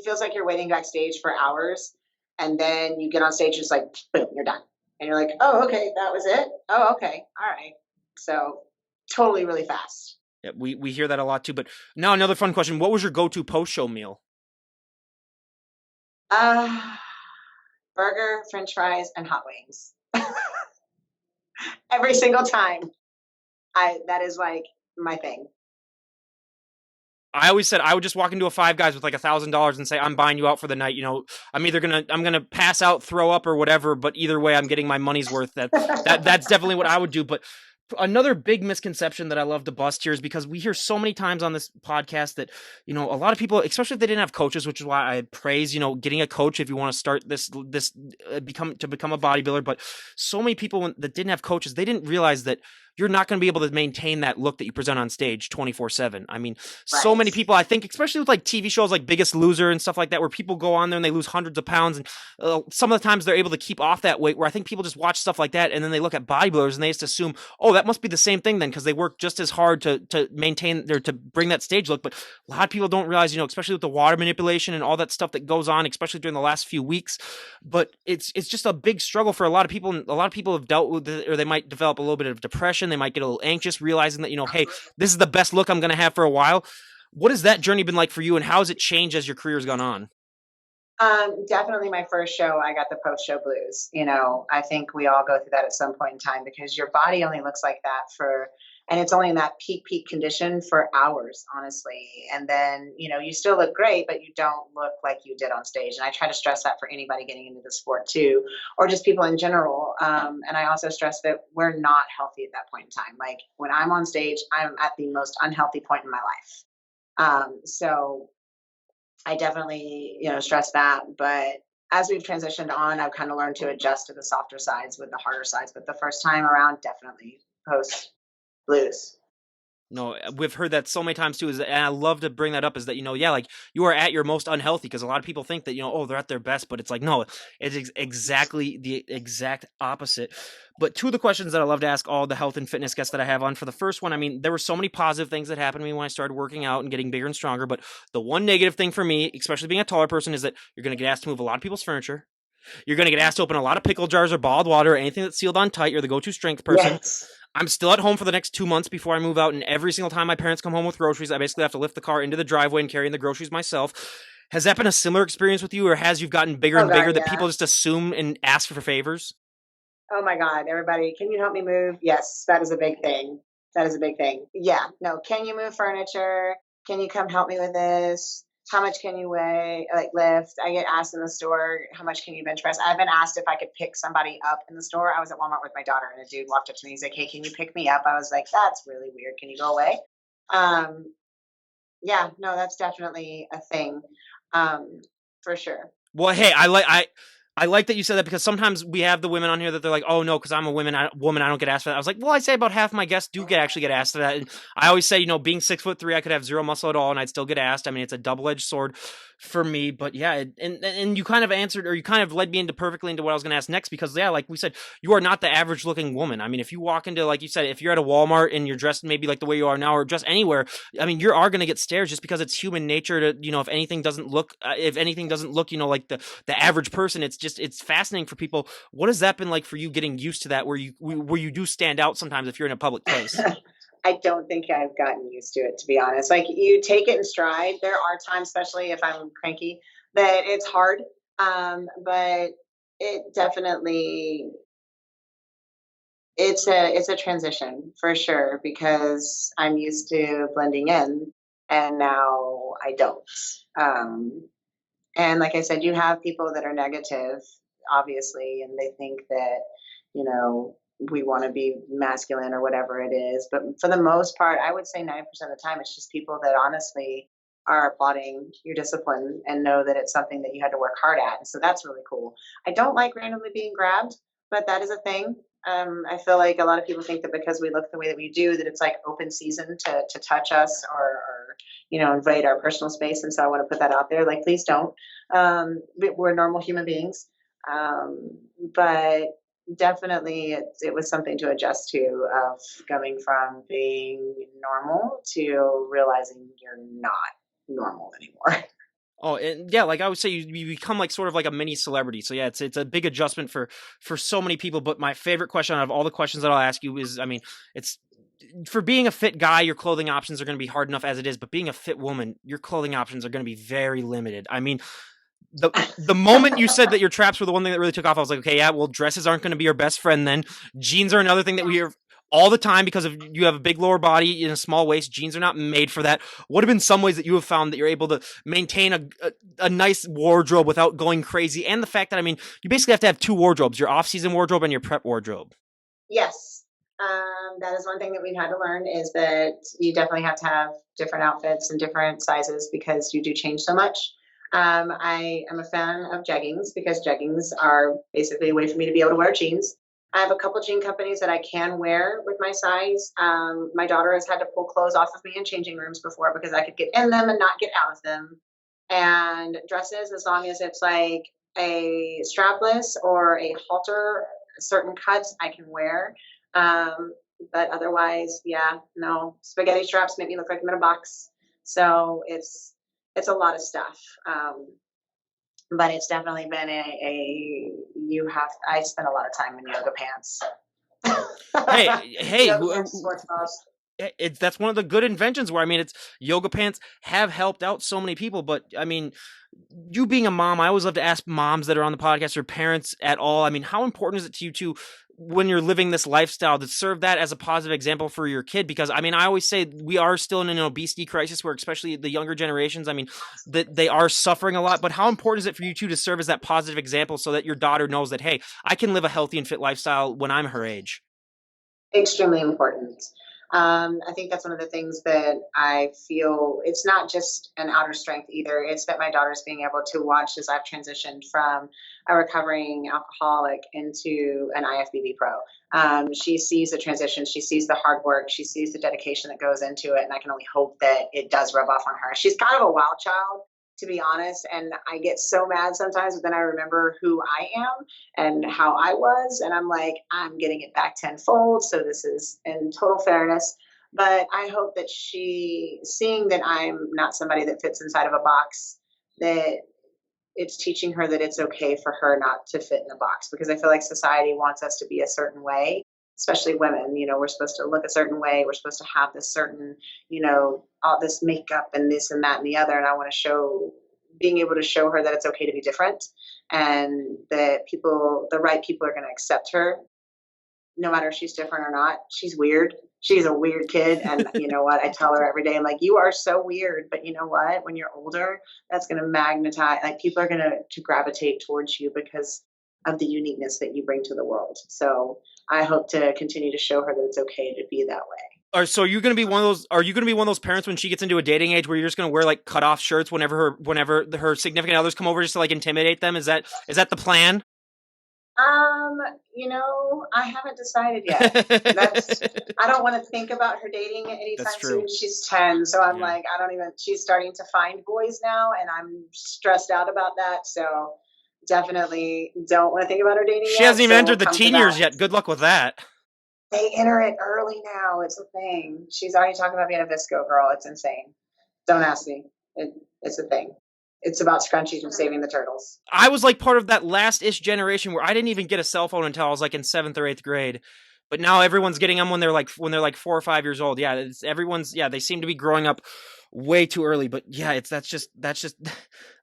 feels like you're waiting backstage for hours, and then you get on stage, just like boom, you're done, and you're like, oh, okay, that was it. Oh, okay, all right. So totally, really fast. Yeah, we hear that a lot too. But now another fun question: what was your go-to post-show meal? Burger, French fries, and hot wings. Every single time. That is like my thing. I always said I would just walk into a Five Guys with like $1,000 and say, I'm buying you out for the night. I'm gonna pass out, throw up, or whatever. But either way, I'm getting my money's worth. That's definitely what I would do. But another big misconception that I love to bust here is because we hear so many times on this podcast that, a lot of people, especially if they didn't have coaches, which is why I praise, getting a coach if you want to start this become a bodybuilder. But so many people that didn't have coaches, they didn't realize that you're not going to be able to maintain that look that you present on stage 24/7. I mean, so many people, I think, especially with like TV shows like Biggest Loser and stuff like that, where people go on there and they lose hundreds of pounds. And some of the times they're able to keep off that weight, where I think people just watch stuff like that and then they look at bodybuilders and they just assume, oh, that must be the same thing then, because they work just as hard to maintain or to bring that stage look. But a lot of people don't realize, especially with the water manipulation and all that stuff that goes on, especially during the last few weeks. But it's just a big struggle for a lot of people. And a lot of people have dealt with it, or they might develop a little bit of depression. They might get a little anxious, realizing that, hey, this is the best look I'm going to have for a while. What has that journey been like for you, and how has it changed as your career's gone on? Definitely my first show, I got the post-show blues. I think we all go through that at some point in time because your body only looks like that for And it's only in that peak condition for hours, honestly. And then, you still look great, but you don't look like you did on stage. And I try to stress that for anybody getting into the sport too, or just people in general. And I also stress that we're not healthy at that point in time. Like when I'm on stage, I'm at the most unhealthy point in my life. So I definitely, stress that. But as we've transitioned on, I've kind of learned to adjust to the softer sides with the harder sides. But the first time around, definitely post blues. No, we've heard that so many times too. And I love to bring that up is that, yeah, like you are at your most unhealthy because a lot of people think that, oh, they're at their best, but it's like, no, it's exactly the exact opposite. But two of the questions that I love to ask all the health and fitness guests that I have on for the first one, I mean, there were so many positive things that happened to me when I started working out and getting bigger and stronger. But the one negative thing for me, especially being a taller person, is that you're going to get asked to move a lot of people's furniture. You're going to get asked to open a lot of pickle jars or bottled water or anything that's sealed on tight. You're the go-to strength person. Yes. I'm still at home for the next 2 months before I move out, and every single time my parents come home with groceries, I basically have to lift the car into the driveway and carry in the groceries myself. Has that been a similar experience with you, or has you gotten bigger and bigger that people just assume and ask for favors? Oh my God, everybody, can you help me move? Yes, that is a big thing. That is a big thing. Yeah, no, can you move furniture? Can you come help me with this? How much can you lift? I get asked in the store, how much can you bench press? I've been asked if I could pick somebody up in the store. I was at Walmart with my daughter and a dude walked up to me. He's like, hey, can you pick me up? I was like, that's really weird. Can you go away? Yeah, no, that's definitely a thing. For sure. Well, hey, I like that you said that because sometimes we have the women on here that they're like, oh no, because I'm a woman, I don't get asked for that. I was like, well, I'd say about half my guests do actually get asked for that. And I always say, being 6'3", I could have zero muscle at all, and I'd still get asked. I mean, it's a double-edged sword for me. But yeah, and you kind of answered, or you kind of led me perfectly into what I was going to ask next, because yeah, like we said, you are not the average-looking woman. I mean, if you walk into, like you said, if you're at a Walmart and you're dressed maybe like the way you are now, or just anywhere, I mean, you are going to get stares just because it's human nature to, if anything doesn't look, like the average person, it's fascinating for people. What has that been like for you getting used to that, where you do stand out sometimes if you're in a public place? I don't think I've gotten used to it, to be honest. Like you take it in stride. There are times, especially if I'm cranky, that it's hard. But it definitely, it's a transition for sure, because I'm used to blending in and now I don't. And like I said, you have people that are negative, obviously, and they think that, we want to be masculine or whatever it is. But for the most part, I would say 90% of the time, it's just people that honestly are applauding your discipline and know that it's something that you had to work hard at. And so that's really cool. I don't like randomly being grabbed, but that is a thing. I feel like a lot of people think that because we look the way that we do, that it's like open season to touch us or invade our personal space. And so I want to put that out there. Like, please don't. We're normal human beings. But definitely it was something to adjust to, of going from being normal to realizing you're not normal anymore. Oh, and yeah, like I would say, you become like sort of like a mini celebrity. So yeah, it's a big adjustment for so many people. But my favorite question out of all the questions that I'll ask you is, I mean, it's for being a fit guy, your clothing options are going to be hard enough as it is. But being a fit woman, your clothing options are going to be very limited. I mean, the moment you said that your traps were the one thing that really took off, I was like, okay, yeah, well, dresses aren't going to be your best friend then. Jeans are another thing that we hear all the time because of you have a big lower body in a small waist. Jeans are not made for that. What have been some ways that you have found that you're able to maintain a nice wardrobe without going crazy? And the fact that, I mean, you basically have to have two wardrobes, your off-season wardrobe and your prep wardrobe. Yes. That is one thing that we've had to learn, is that you definitely have to have different outfits and different sizes because you do change so much. I am a fan of jeggings because jeggings are basically a way for me to be able to wear jeans. I have a couple jean companies that I can wear with my size. My daughter has had to pull clothes off of me in changing rooms before because I could get in them and not get out of them. And dresses, as long as it's like a strapless or a halter, certain cuts I can wear. But otherwise, yeah, no. Spaghetti straps make me look like I'm in a box. So it's a lot of stuff. But it's definitely been I spent a lot of time in yoga pants. Hey, Yoga pants, sports bras. that's one of the good inventions where, I mean, it's yoga pants have helped out so many people. But I mean, you being a mom, I always love to ask moms that are on the podcast or parents at all. I mean, how important is it to you to when you're living this lifestyle, to serve that as a positive example for your kid? Because I mean, I always say we are still in an obesity crisis where, especially the younger generations, I mean, that they are suffering a lot. But how important is it for you two to serve as that positive example so that your daughter knows that, hey, I can live a healthy and fit lifestyle when I'm her age? Extremely important. I think that's one of the things that I feel it's not just an outer strength either. It's that my daughter's being able to watch as I've transitioned from a recovering alcoholic into an IFBB pro. She sees the transition, she sees the hard work, she sees the dedication that goes into it, and I can only hope that it does rub off on her. She's kind of a wild child, to be honest, and I get so mad sometimes, but then I remember who I am and how I was. And I'm like, I'm getting it back tenfold. So this is in total fairness. But I hope that she, seeing that I'm not somebody that fits inside of a box, that it's teaching her that it's okay for her not to fit in a box, because I feel like society wants us to be a certain way, especially women. We're supposed to look a certain way. We're supposed to have this certain, all this makeup and this and that and the other. And I want to being able to show her that it's okay to be different, and that the right people are going to accept her no matter if she's different or not. She's weird. She's a weird kid. And you know what? I tell her every day, I'm like, you are so weird. But you know what? When you're older, that's going to magnetize, like people are going to gravitate towards you because of the uniqueness that you bring to the world. So I hope to continue to show her that it's okay to be that way. So are you going to be one of those? Are you going to be one of those parents when she gets into a dating age where you're just going to wear like cut off shirts whenever her significant others come over just to like intimidate them? Is that the plan? I haven't decided yet. I don't want to think about her dating anytime soon. She's 10, so I'm like, she's starting to find boys now, and I'm stressed out about that. So definitely don't want to think about her dating yet. She hasn't even entered the teen years yet. Good luck with that. They enter it early now. It's a thing. She's already talking about being a visco girl. It's insane. Don't ask me. It's a thing. It's about scrunchies and saving the turtles. I was like part of that last-ish generation where I didn't even get a cell phone until I was like in 7th or 8th grade. But now everyone's getting them when they're like 4 or 5 years old. Yeah, they seem to be growing up way too early. But yeah, that's just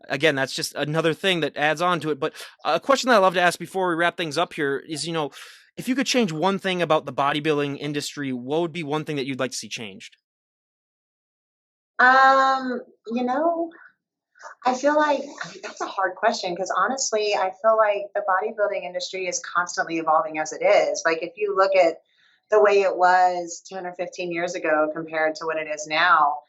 again, that's just another thing that adds on to it. But a question that I love to ask before we wrap things up here is, if you could change one thing about the bodybuilding industry, what would be one thing that you'd like to see changed? I feel like that's a hard question, because honestly, I feel like the bodybuilding industry is constantly evolving as it is. Like if you look at the way it was 10 or 15 years ago compared to what it is now,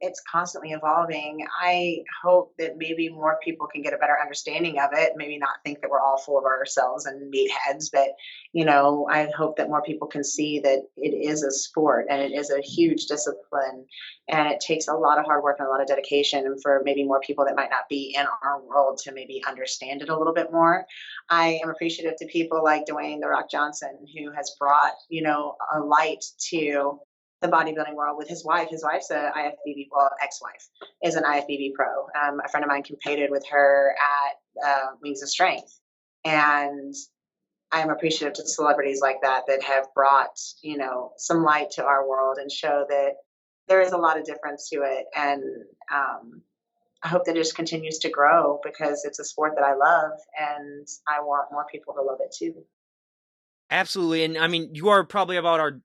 it's constantly evolving. I hope that maybe more people can get a better understanding of it. Maybe not think that we're all full of ourselves and meatheads, but I hope that more people can see that it is a sport and it is a huge discipline, and it takes a lot of hard work and a lot of dedication. And for maybe more people that might not be in our world to maybe understand it a little bit more. I am appreciative to people like Dwayne "The Rock" Johnson, who has brought a light to the bodybuilding world with his wife. His wife's a IFBB, well, ex-wife is an IFBB pro. A friend of mine competed with her at Wings of Strength, and I'm appreciative to celebrities like that have brought some light to our world and show that there is a lot of difference to it. And I hope that it just continues to grow, because it's a sport that I love, and I want more people to love it too. Absolutely. And I mean, you're probably like our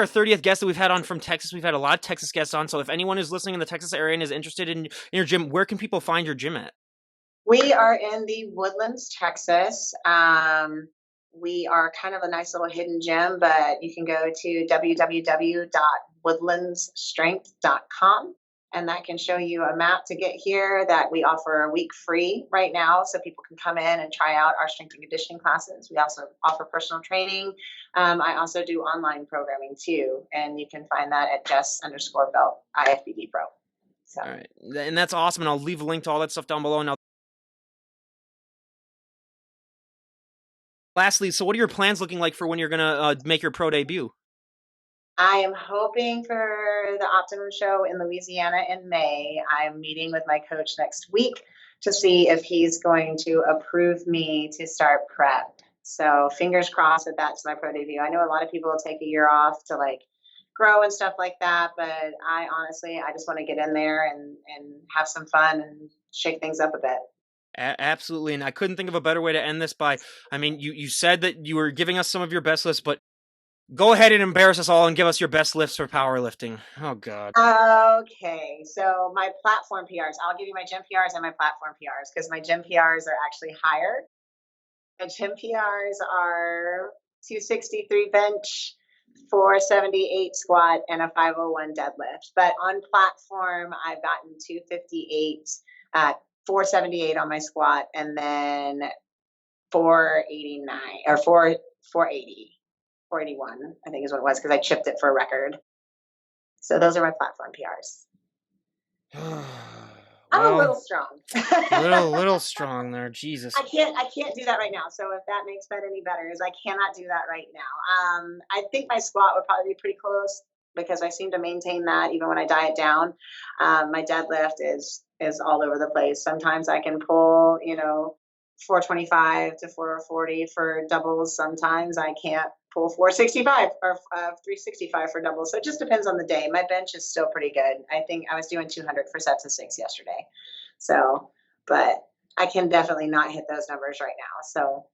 30th guest that we've had on from Texas. We've had a lot of Texas guests on. So if anyone is listening in the Texas area and is interested in your gym, where can people find your gym at? We are in the Woodlands, Texas. We are kind of a nice little hidden gem, but you can go to www.woodlandsstrength.com. And that can show you a map to get here, that we offer a week free right now, so people can come in and try out our strength and conditioning classes. We also offer personal training. I also do online programming too, and you can find that at Jess_Belt IFBB Pro. So. All right, and that's awesome. And I'll leave a link to all that stuff down below. Now, lastly, so what are your plans looking like for when you're gonna make your pro debut? I am hoping for the Optimum Show in Louisiana in May. I'm meeting with my coach next week to see if he's going to approve me to start prep. So fingers crossed that that's my pro debut. I know a lot of people will take a year off to like grow and stuff like that, but I just want to get in there and have some fun and shake things up a bit. Absolutely, and I couldn't think of a better way to end this by, I mean, you said that you were giving us some of your best lifts, but go ahead and embarrass us all and give us your best lifts for powerlifting. Oh God. Okay, so my platform PRs. I'll give you my gym PRs and my platform PRs because my gym PRs are actually higher. My gym PRs are 263 bench, 478 squat, and a 501 deadlift. But on platform, I've gotten 258, 478 on my squat, and then 489 or 480, 481, I think is what it was because I chipped it for a record. So those are my platform PRs. I'm a little strong. little strong there. Jesus. I can't do that right now. So if that makes that any better, is I cannot do that right now. I think my squat would probably be pretty close because I seem to maintain that even when I diet down. My deadlift is all over the place. Sometimes I can pull, 425 to 440 for doubles. Sometimes I can't pull 465 or 365 for doubles. So it just depends on the day. My bench is still pretty good. I think I was doing 200 for sets of 6 yesterday. So, but I can definitely not hit those numbers right now. So,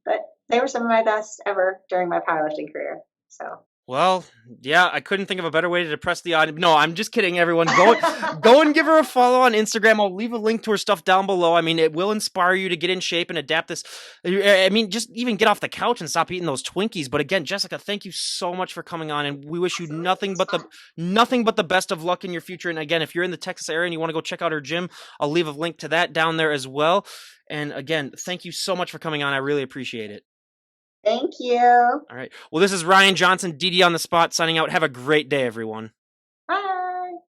but they were some of my best ever during my powerlifting career. So. Well, yeah, I couldn't think of a better way to depress the audience. No, I'm just kidding, everyone. Go and give her a follow on Instagram. I'll leave a link to her stuff down below. I mean, it will inspire you to get in shape and adapt this. I mean, just even get off the couch and stop eating those Twinkies. But again, Jessica, thank you so much for coming on, and we wish you nothing but the best of luck in your future. And again, if you're in the Texas area and you want to go check out her gym, I'll leave a link to that down there as well. And again, thank you so much for coming on. I really appreciate it. Thank you. All right. Well, this is Ryan Johnson, DD on the Spot, signing out. Have a great day, everyone.